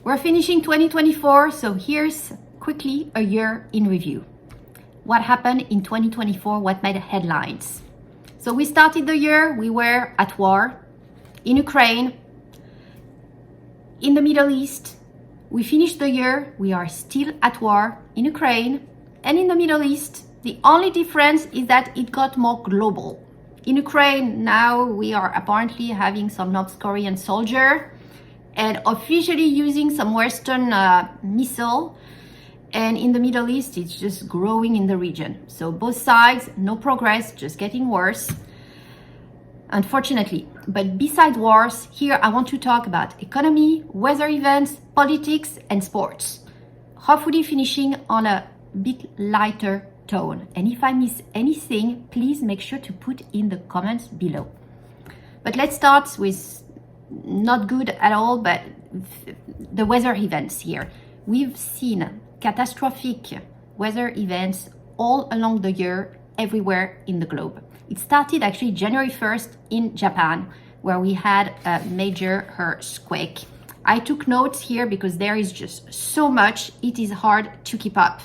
We're finishing 2024, so here's quickly a year in review. What happened in 2024? What made headlines? So we started the year, we were at war in Ukraine, in the Middle East. We finished the year, we are still at war in Ukraine and in the Middle East. The only difference is that it got more global. In Ukraine, now we are apparently having some North Korean soldier and officially using some Western missile. And in the Middle East, it's just growing in the region. So both sides, no progress, just getting worse, unfortunately. But beside wars, here I want to talk about economy, weather events, politics, and sports. Hopefully finishing on a bit lighter tone. And if I miss anything, please make sure to put in the comments below. But let's start with not good at all, but the weather events here. We've seen catastrophic weather events all along the year, everywhere in the globe. It started actually January 1st in Japan, where we had a major earthquake. I took notes here because there is just so much, it is hard to keep up.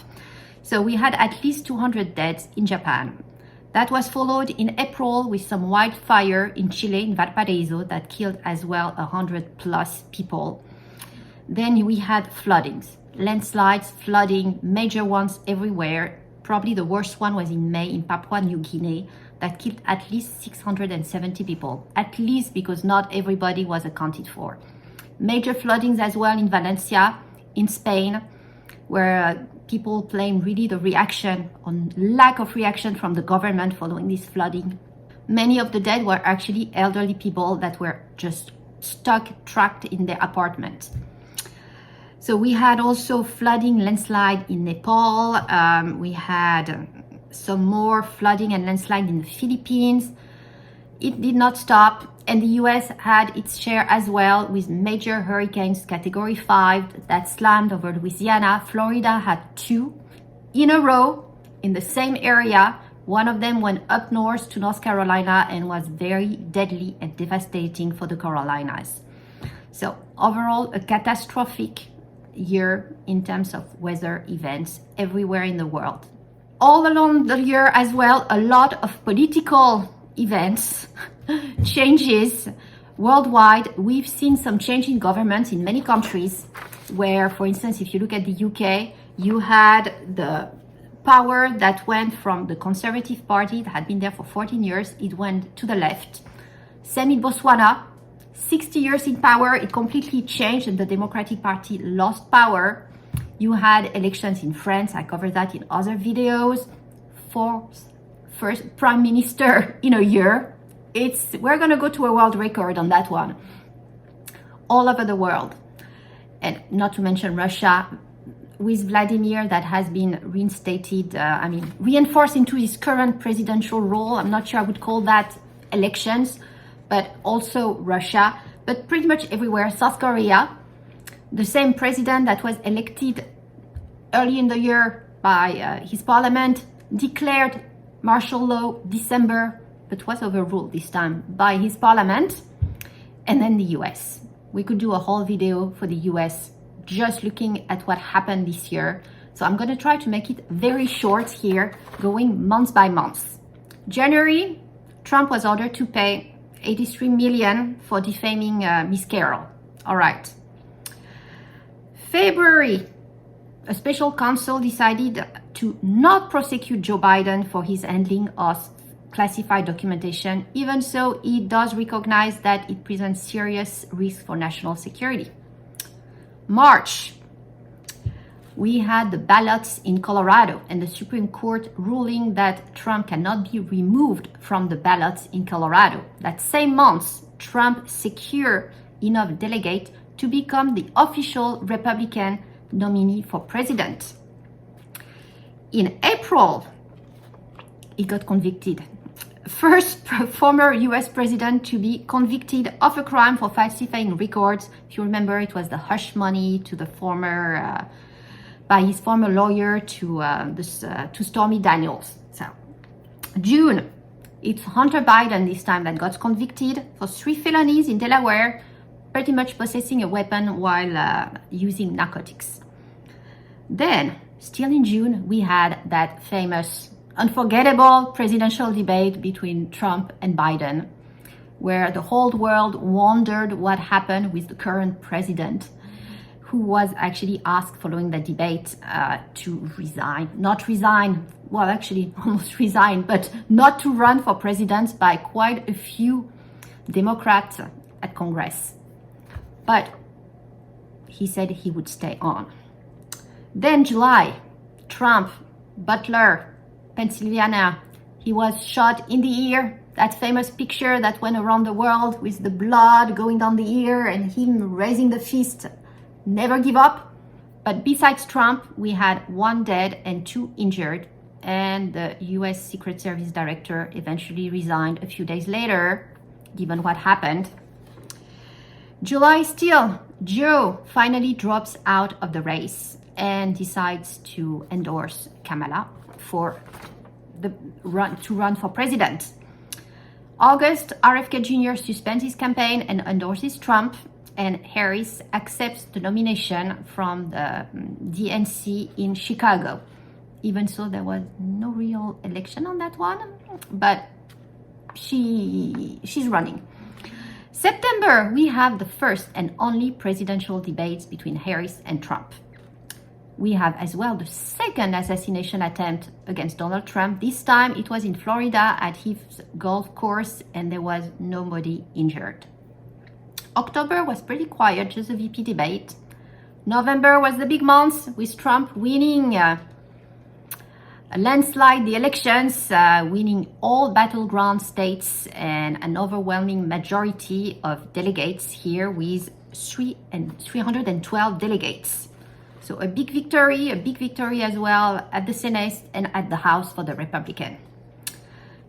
So we had at least 200 deaths in Japan. That was followed in April with some wildfire in Chile, in Valparaiso, that killed as well 100 plus people. Then we had floodings, landslides, flooding, major ones everywhere. Probably the worst one was in May in Papua New Guinea, that killed at least 670 people, at least because not everybody was accounted for. Major floodings as well in Valencia, in Spain, where people blame really the reaction on lack of reaction from the government following this flooding. Many of the dead were actually elderly people that were just stuck, trapped in their apartment. So we had also flooding, landslide in Nepal. We had some more flooding and landslide in the Philippines. It did not stop. And the US had its share as well with major hurricanes, category 5, that slammed over Louisiana. Florida had 2 in a row in the same area. One of them went up north to North Carolina and was very deadly and devastating for the Carolinas. So overall, a catastrophic year in terms of weather events everywhere in the world. All along the year as well, a lot of political events, changes worldwide. We've seen some change in governments in many countries where, for instance, if you look at the UK, you had the power that went from the Conservative Party that had been there for 14 years, it went to the left. Same in Botswana, 60 years in power, it completely changed and the Democratic Party lost power. You had elections in France, I covered that in other videos. First prime minister in a year. We're gonna go to a world record on that one. All over the world. And not to mention Russia, with Vladimir that has been reinstated, reinforced into his current presidential role. I'm not sure I would call that elections, but also Russia, but pretty much everywhere. South Korea, the same president that was elected early in the year by his parliament, declared martial law December, but was overruled this time by his parliament. And then the US. We could do a whole video for the US just looking at what happened this year. So I'm going to try to make it very short here, going month by month. January, Trump was ordered to pay 83 million for defaming Miss Carroll. All right. February, a special counsel decided to not prosecute Joe Biden for his handling of classified documentation, even so he does recognize that it presents serious risk for national security. March, we had the ballots in Colorado and the Supreme Court ruling that Trump cannot be removed from the ballots in Colorado. That same month, Trump secured enough delegates to become the official Republican nominee for president. In April, he got convicted. First former US president to be convicted of a crime for falsifying records. If you remember, it was the hush money to the former, by his former lawyer to Stormy Daniels. So, June, it's Hunter Biden this time that got convicted for 3 felonies in Delaware, pretty much possessing a weapon while using narcotics. Then, still in June, we had that famous, unforgettable presidential debate between Trump and Biden, where the whole world wondered what happened with the current president, who was actually asked following the debate to resign. Not resign, well, actually almost resign, but not to run for president by quite a few Democrats at Congress. But he said he would stay on. Then July, Trump, Butler, Pennsylvania, he was shot in the ear. That famous picture that went around the world with the blood going down the ear and him raising the fist. Never give up. But besides Trump, we had 1 dead and 2 injured. And the US Secret Service director eventually resigned a few days later, given what happened. July still, Joe finally drops out of the race and decides to endorse Kamala to run for president. August, RFK Jr. suspends his campaign and endorses Trump, and Harris accepts the nomination from the DNC in Chicago. Even so, there was no real election on that one, but she's running. September, we have the first and only presidential debates between Harris and Trump. We have as well the second assassination attempt against Donald Trump. This time it was in Florida at his golf course and there was nobody injured. October was pretty quiet, just a VP debate. November was the big month with Trump winning a landslide the elections, winning all battleground states and an overwhelming majority of delegates here with 312 delegates. So a big victory as well at the Senate and at the House for the Republican.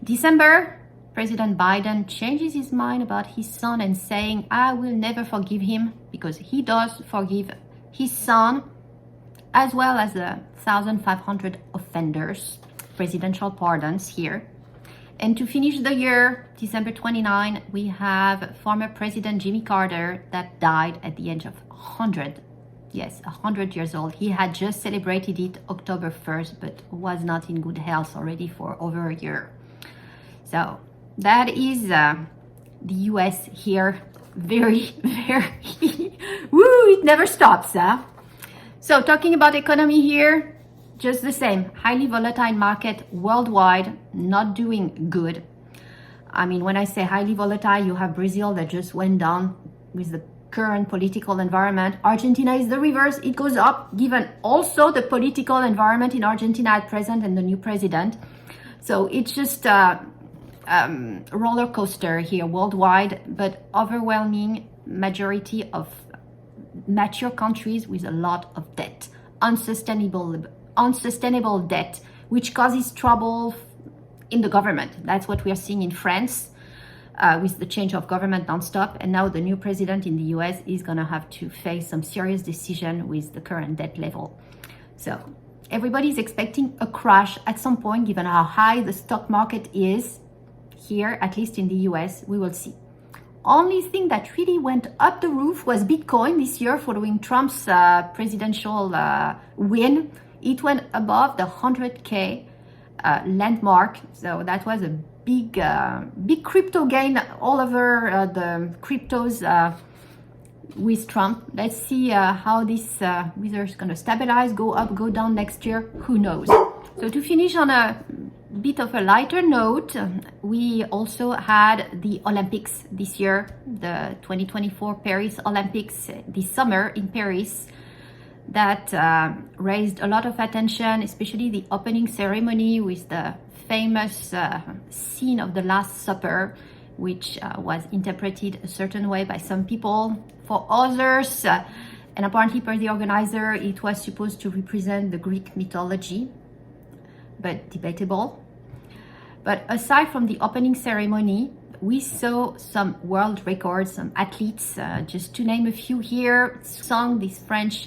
December, President Biden changes his mind about his son and saying, I will never forgive him, because he does forgive his son, as well as the 1,500 offenders, presidential pardons here. And to finish the year, December 29, we have former President Jimmy Carter that died at the age of 100. Yes, 100 years old. He had just celebrated it October 1st, but was not in good health already for over a year. So that is the US here. Very, very, woo, it never stops, huh? So talking about economy here, just the same. Highly volatile market worldwide, not doing good. I mean, when I say highly volatile, you have Brazil that just went down with the current political environment. Argentina is the reverse. It goes up, given also the political environment in Argentina at present and the new president. So it's just a roller coaster here worldwide, but overwhelming majority of mature countries with a lot of debt, unsustainable debt, which causes trouble in the government. That's what we are seeing in France with the change of government nonstop. And now the new president in the US is going to have to face some serious decision with the current debt level. So everybody's expecting a crash at some point, given how high the stock market is here, at least in the US. We will see. Only thing that really went up the roof was Bitcoin this year following Trump's presidential win. It went above the 100K landmark. So that was a big crypto gain all over the cryptos with Trump. Let's see how this whether it's going to stabilize, go up, go down next year. Who knows? So to finish on a bit of a lighter note, we also had the Olympics this year, the 2024 Paris Olympics this summer in Paris, that raised a lot of attention, especially the opening ceremony with the famous scene of the Last Supper, which was interpreted a certain way by some people. For others, and apparently per the organizer, it was supposed to represent the Greek mythology, but debatable. But aside from the opening ceremony, we saw some world records, some athletes, just to name a few here, sung this French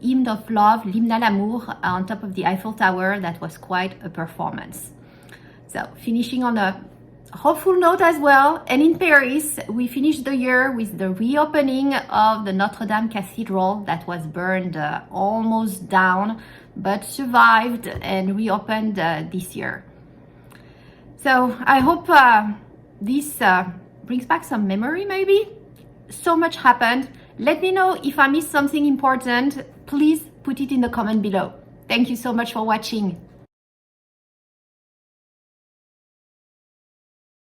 hymn of love, l'hymne à l'amour, on top of the Eiffel Tower. That was quite a performance. So finishing on a hopeful note as well. And in Paris, we finished the year with the reopening of the Notre Dame Cathedral that was burned almost down, but survived and reopened this year. So I hope this brings back some memory, maybe. So much happened. Let me know if I missed something important. Please put it in the comment below. Thank you so much for watching.